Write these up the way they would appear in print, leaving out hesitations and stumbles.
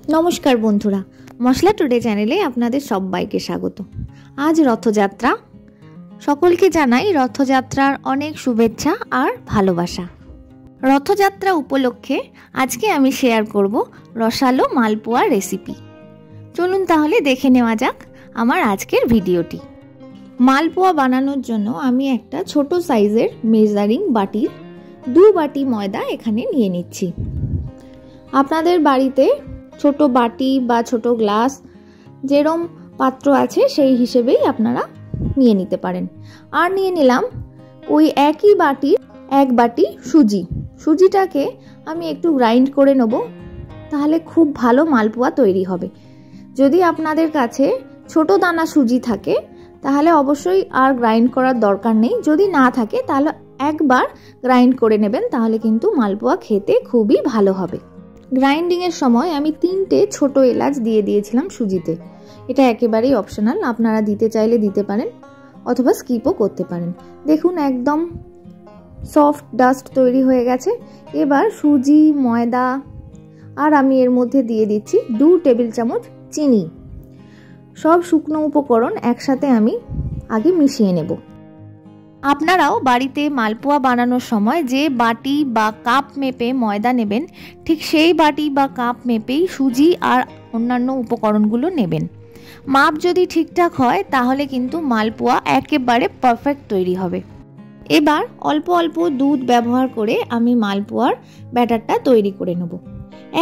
नमस्कार बंधुरा मशला टुडे चैनेले आपनादेर सबाइके स्वागत। आज रथयात्रा, सकलके जानाई रथयात्रार अनेक शुभेच्छा और भालोबासा। रथयात्रा उपलक्षे आजके आमी शेयर करब रसालो मालपुआ रेसिपि। चलुन ताहले देखे नेওয়া যাক आमार आजकेर भिडियोटी। मालपुआ बानानोर जोन्नो आमी एकटा छोटो साइजेर मेजारिंग बाटिर 2 बाटी मयदा एखाने निये निচ্ছি। आपनादेर बाड़ीते छोटो बाटी बा छोटो ग्लास जेरम पात्र आछे सेई हिसेबेई आपनारा निये निते पारेन। आर निये निलाम ओई एकई बाटिर 1 बाटी सुजी। सुजिटाके आमी एकटु ग्राइंड करे नेब, ताहले खूब भालो मालपुआ तैरी होबे। यदि आपनादेर काछे छोटो दाना सुजी थाके ताहले अवश्यई आर ग्राइंड करार दरकार नेই। यदि ना थाके ताहले एकबार ग्राइंड करे नेबेन, ताहले किन्तु मालपुआ खेते खूबই भालो होबे। ग्राइंडिंगের সময় আমি 3টে ছোট এলাচ দিয়ে দিয়েছিলাম সুজিতে। এটা একেবারেই অপশনাল, আপনারা দিতে চাইলে দিতে পারেন অথবা স্কিপও করতে পারেন। দেখুন একদম সফট ডাস্ট তৈরি হয়ে গেছে। এবার সুজি, ময়দা আর আমি এর মধ্যে দিয়ে দিচ্ছি 2 টেবিল চামচ চিনি। সব শুকনো উপকরণ একসাথে আমি আগে মিশিয়ে নেব। আপনারাও বাড়িতে মালপোয়া বানানোর সময় যে বাটি বা কাপ মেপে ময়দা নেবেন, ঠিক সেই বাটি বা কাপ মেপেই সুজি আর অন্যান্য উপকরণগুলো নেবেন। মাপ যদি ঠিকঠাক হয় তাহলে কিন্তু মালপোয়া একেবারে পারফেক্ট তৈরি হবে। এবার অল্প অল্প দুধ ব্যবহার করে আমি মালপোয়ার ব্যাটারটা তৈরি করে নেব।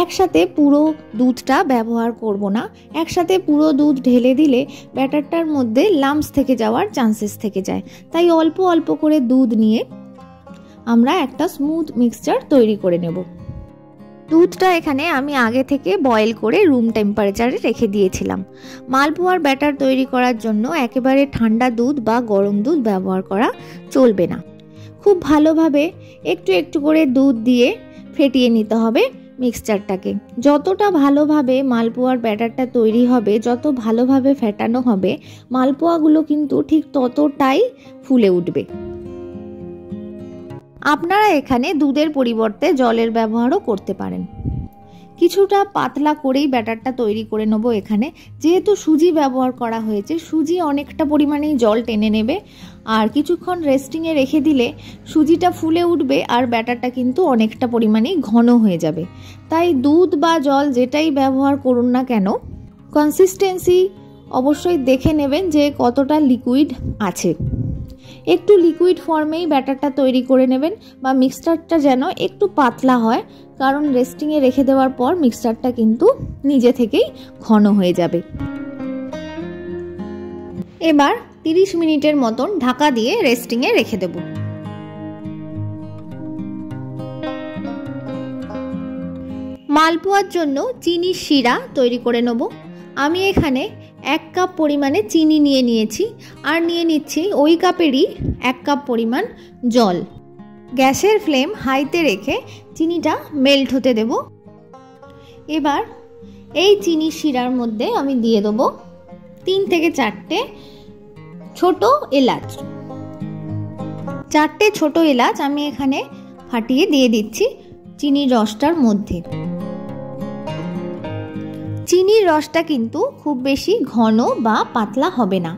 একসাথে পুরো দুধটা ব্যবহার করব না। একসাথে পুরো দুধ ঢেলে দিলে ব্যাটারটার মধ্যে লাম্পস থেকে যাওয়ার চান্সেস থেকে যায়। তাই অল্প অল্প করে দুধ নিয়ে আমরা একটা স্মুথ মিক্সচার তৈরি করে নেব। দুধটা এখানে আমি আগে থেকে বয়েল করে রুম টেম্পারেচারে রেখে দিয়েছিলাম। মালপোয়ার ব্যাটার তৈরি করার জন্য একেবারে ঠান্ডা দুধ বা গরম দুধ ব্যবহার করা চলবে না। খুব ভালোভাবে একটু একটু করে দুধ দিয়ে ফেটিয়ে নিতে হবে মিক্সচারটাকে। যতটা ভালোভাবে মালপোয়ার ব্যাটারটা তৈরি হবে, যত ভালোভাবে ফেটানো হবে, মালপোয়াগুলো কিন্তু ঠিক ততটাই ফুলে উঠবে। আপনারা এখানে দুধের পরিবর্তে জলের ব্যবহারও করতে পারেন। কিছুটা পাতলা করেই ব্যাটারটা তৈরি করে নেব। এখানে যেহেতু সুজি ব্যবহার করা হয়েছে, সুজি অনেকটা পরিমাণেই জল টেনে নেবে, আর কিছুক্ষণ রেস্টিংয়ে রেখে দিলে সুজিটা ফুলে উঠবে আর ব্যাটারটা কিন্তু অনেকটা পরিমাণেই ঘন হয়ে যাবে। তাই দুধ বা জল যেটাই ব্যবহার করুন না কেন, কনসিস্টেন্সি অবশ্যই দেখে নেবেন যে কতটা লিকুইড আছে। একটু লিকুইড ফর্মেই ব্যাটারটা তৈরি করে নেবেন, বা মিক্সচারটা যেন একটু পাতলা হয়, কারণ রেস্টিংয়ে রেখে দেওয়ার পর মিক্সচারটা কিন্তু নিজে থেকেই ঘন হয়ে যাবে। এবার 30 মিনিটের মতন ঢাকা দিয়ে রেস্টিংয়ে রেখে দেব। মালপোয়ার জন্য চিনির শিরা তৈরি করে নেব। আমি এখানে 1 কাপ পরিমাণে চিনি নিয়ে নিয়েছি, আর নিয়ে নিচ্ছি ওই কাপেরই 1 কাপ পরিমাণ জল। গ্যাসের ফ্লেম হাইতে রেখে চিনিটা মেল্ট হতে দেব। এবার এই চিনির শিরার মধ্যে আমি দিয়ে দেব 3 থেকে 4টে ছোট এলাচ। 4টে ছোট এলাচ আমি এখানে ফাটিয়ে দিয়ে দিচ্ছি চিনির রসটার মধ্যে। চিনির রসটা কিন্তু খুব বেশি ঘন বা পাতলা হবে না।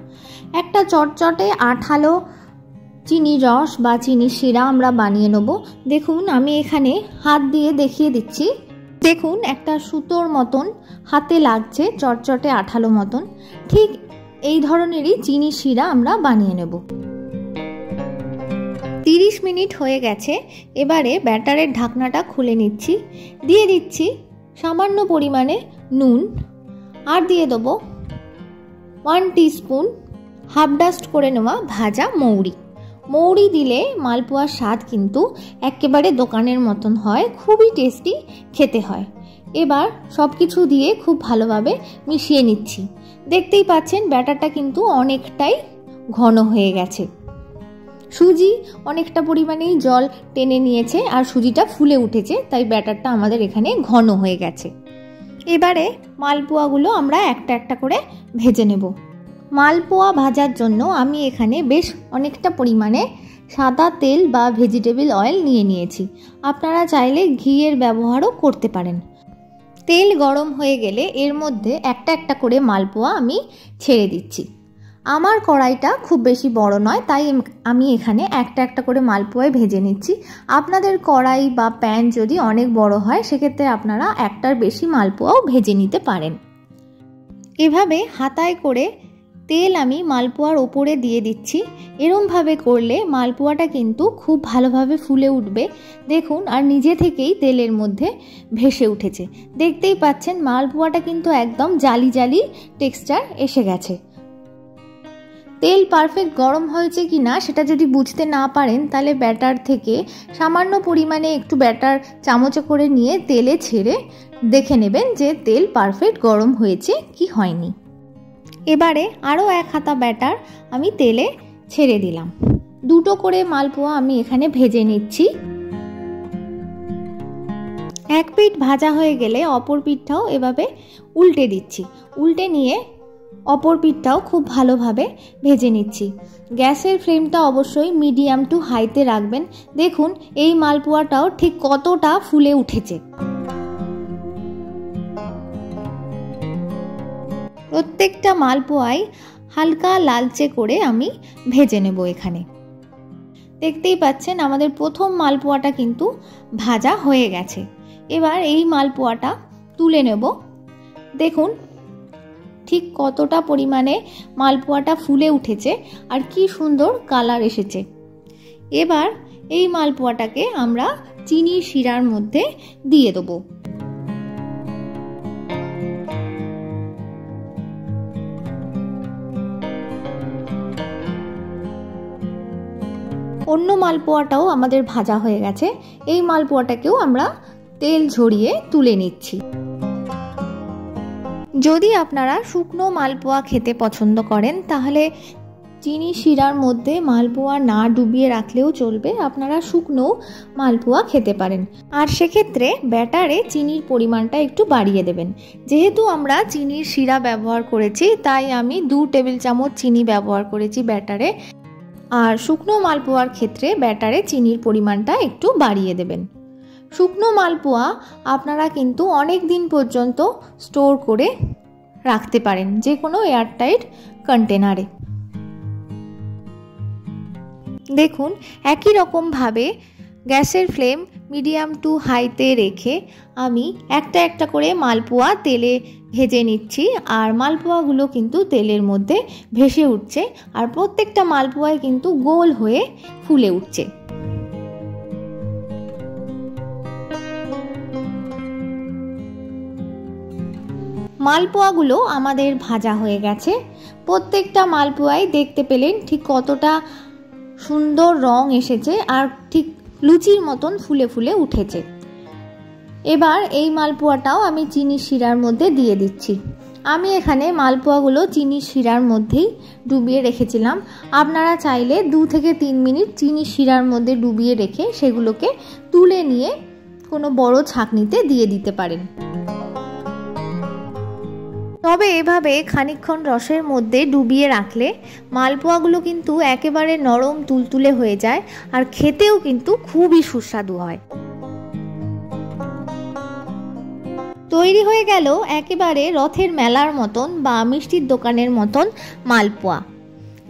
একটা চটচটে আঠালো চিনির রস বা চিনির শিরা আমরা বানিয়ে নেব। দেখুন আমি এখানে হাত দিয়ে দেখিয়ে দিচ্ছি। দেখুন একটা সুতোর মতন হাতে লাগছে, চটচটে আঠালো মতন। ঠিক এই ধরনেরই চিনির শিরা আমরা বানিয়ে নেব। 30 মিনিট হয়ে গেছে। এবারে ব্যাটারের ঢাকনাটা খুলে নিচ্ছি। দিয়ে দিচ্ছি সামান্য পরিমাণে নুন, আর দিয়ে দেবো 1 টিস্পুন হাফ ডাস্ট করে নেওয়া ভাজা মৌরি। মৌরি দিলে মালপোয়ার স্বাদ কিন্তু একেবারে দোকানের মতন হয়, খুবই টেস্টি খেতে হয়। এবার সব কিছু দিয়ে খুব ভালোভাবে মিশিয়ে নিচ্ছি। দেখতেই পাচ্ছেন ব্যাটারটা কিন্তু অনেকটাই ঘন হয়ে গেছে। সুজি অনেকটা পরিমাণেই জল টেনে নিয়েছে আর সুজিটা ফুলে উঠেছে, তাই ব্যাটারটা আমাদের এখানে ঘন হয়ে গেছে। এবারে মালপোয়াগুলো আমরা একটা একটা করে ভেজে নেব। মালপোয়া ভাজার জন্য আমি এখানে বেশ অনেকটা পরিমাণে সাদা তেল বা ভেজিটেবল অয়েল নিয়ে নিয়েছি। আপনারা চাইলে ঘিয়ের ব্যবহারও করতে পারেন। তেল গরম হয়ে গেলে এর মধ্যে একটা একটা করে মালপোয়া আমি ছেড়ে দিচ্ছি। আমার কড়াইটা খুব বেশি বড় নয়, তাই আমি এখানে একটা একটা করে মালপোয়া ভেজে নিচ্ছি। আপনাদের কড়াই বা প্যান যদি অনেক বড় হয় সেক্ষেত্রে আপনারা একটার বেশি মালপোয়াও ভেজে নিতে পারেন। এভাবে হাতায় করে তেল আমি মালপোয়ার ওপরে দিয়ে দিচ্ছি। এরমভাবে করলে মালপোয়াটা কিন্তু খুব ভালোভাবে ফুলে উঠবে। দেখুন, আর নিজে থেকেই তেলের মধ্যে ভেসে উঠেছে। দেখতেই পাচ্ছেন মালপোয়াটা কিন্তু একদম জালি জালি টেক্সচার এসে গেছে। তেল পারফেক্ট গরম হয়েছে কি না সেটা যদি বুঝতে না পারেন তাহলে ব্যাটার থেকে সামান্য পরিমাণে একটু ব্যাটার চামচে করে নিয়ে তেলে ছেড়ে দেখে নেবেন যে তেল পারফেক্ট গরম হয়েছে কি হয়নি। এবারে আরও এক হাতা ব্যাটার আমি তেলে ছেড়ে দিলাম। দুটো করে মালপোয়া আমি এখানে ভেজে নিচ্ছি। এক পিঠ ভাজা হয়ে গেলে অপর পিঠটাও এভাবে উল্টে দিচ্ছি। উল্টে নিয়ে অপর পিঠটাও খুব ভালোভাবে ভেজে নিচ্ছি। গ্যাসের ফ্লেমটা অবশ্যই মিডিয়াম টু হাইতে রাখবেন। দেখুন এই মালপোয়াটাও ঠিক কতটা ফুলে উঠেছে। প্রত্যেকটা মালপোয়াই হালকা লালচে করে আমি ভেজে নেব। এখানে দেখতেই পাচ্ছেন আমাদের প্রথম মালপোয়াটা কিন্তু ভাজা হয়ে গেছে। এবার এই মালপোয়াটা তুলে নেব। দেখুন ঠিক কতটা পরিমাণে মালপোয়াটা ফুলে উঠেছে আর কি সুন্দর কালার এসেছে। এবার এই মালপোয়াটাকে আমরা চিনির শিরার মধ্যে দিয়ে দেবো। অন্য মালপোয়াটাও আমাদের ভাজা হয়ে গেছে। এই মালপোয়াটাকেও আমরা তেল ঝরিয়ে তুলে নিচ্ছি। যদি আপনারা শুকনো মালপোয়া খেতে পছন্দ করেন তাহলে চিনি শিরার মধ্যে মালপোয়া না ডুবিয়ে রাখলেও চলবে, আপনারা শুকনো মালপোয়া খেতে পারেন। আর সেক্ষেত্রে ব্যাটারে চিনির পরিমাণটা একটু বাড়িয়ে দেবেন। যেহেতু আমরা চিনির শিরা ব্যবহার করেছি তাই আমি 2 টেবিল চামচ চিনি ব্যবহার করেছি ব্যাটারে। আর শুকনো মালপোয়ার ক্ষেত্রে ব্যাটারে চিনির পরিমাণটা একটু বাড়িয়ে দেবেন। শুকনো মালপোয়া আপনারা কিন্তু অনেক দিন পর্যন্ত স্টোর করে রাখতে পারেন যে কোনো এয়ারটাইট কন্টেনারে। দেখুন একই রকমভাবে গ্যাসের ফ্লেম মিডিয়াম টু হাইতে রেখে আমি একটা একটা করে মালপোয়া তেলে ভেজে নিচ্ছি। আর মালপোয়াগুলো কিন্তু তেলের মধ্যে ভেসে উঠছে আর প্রত্যেকটা মালপোয়ায় কিন্তু গোল হয়ে ফুলে উঠছে। মালপোয়াগুলো আমাদের ভাজা হয়ে গেছে। প্রত্যেকটা মালপোয়াই দেখতে পেলেন ঠিক কতটা সুন্দর রং এসেছে আর ঠিক লুচির মতন ফুলে ফুলে উঠেছে। এবার এই মালপোয়াটাও আমি চিনির শিরার মধ্যে দিয়ে দিচ্ছি। আমি এখানে মালপোয়াগুলো চিনির শিরার মধ্যেই ডুবিয়ে রেখেছিলাম। আপনারা চাইলে 2 থেকে 3 মিনিট চিনির শিরার মধ্যে ডুবিয়ে রেখে সেগুলোকে তুলে নিয়ে কোনো বড় ছাঁকনিতে দিয়ে দিতে পারেন। তবে এভাবে খানিকক্ষণ রসের মধ্যে ডুবিয়ে রাখলে মালপোয়াগুলো কিন্তু একেবারে নরম তুলতুলে হয়ে যায় আর খেতেও কিন্তু খুবই সুস্বাদু হয়। তৈরি হয়ে গেল একেবারে রথের মেলার মতন বা মিষ্টির দোকানের মতন মালপোয়া।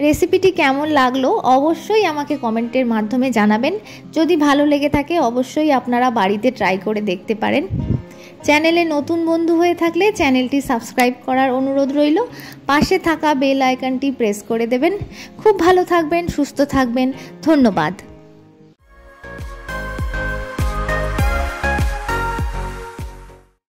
রেসিপিটি কেমন লাগলো অবশ্যই আমাকে কমেন্টের মাধ্যমে জানাবেন। যদি ভালো লেগে থাকে অবশ্যই আপনারা বাড়িতে ট্রাই করে দেখতে পারেন। চ্যানেলে নতুন বন্ধু হয়ে থাকলে চ্যানেলটি সাবস্ক্রাইব করার অনুরোধ রইল। পাশে থাকা বেল আইকনটি প্রেস করে দেবেন। খুব ভালো থাকবেন, সুস্থ থাকবেন। ধন্যবাদ।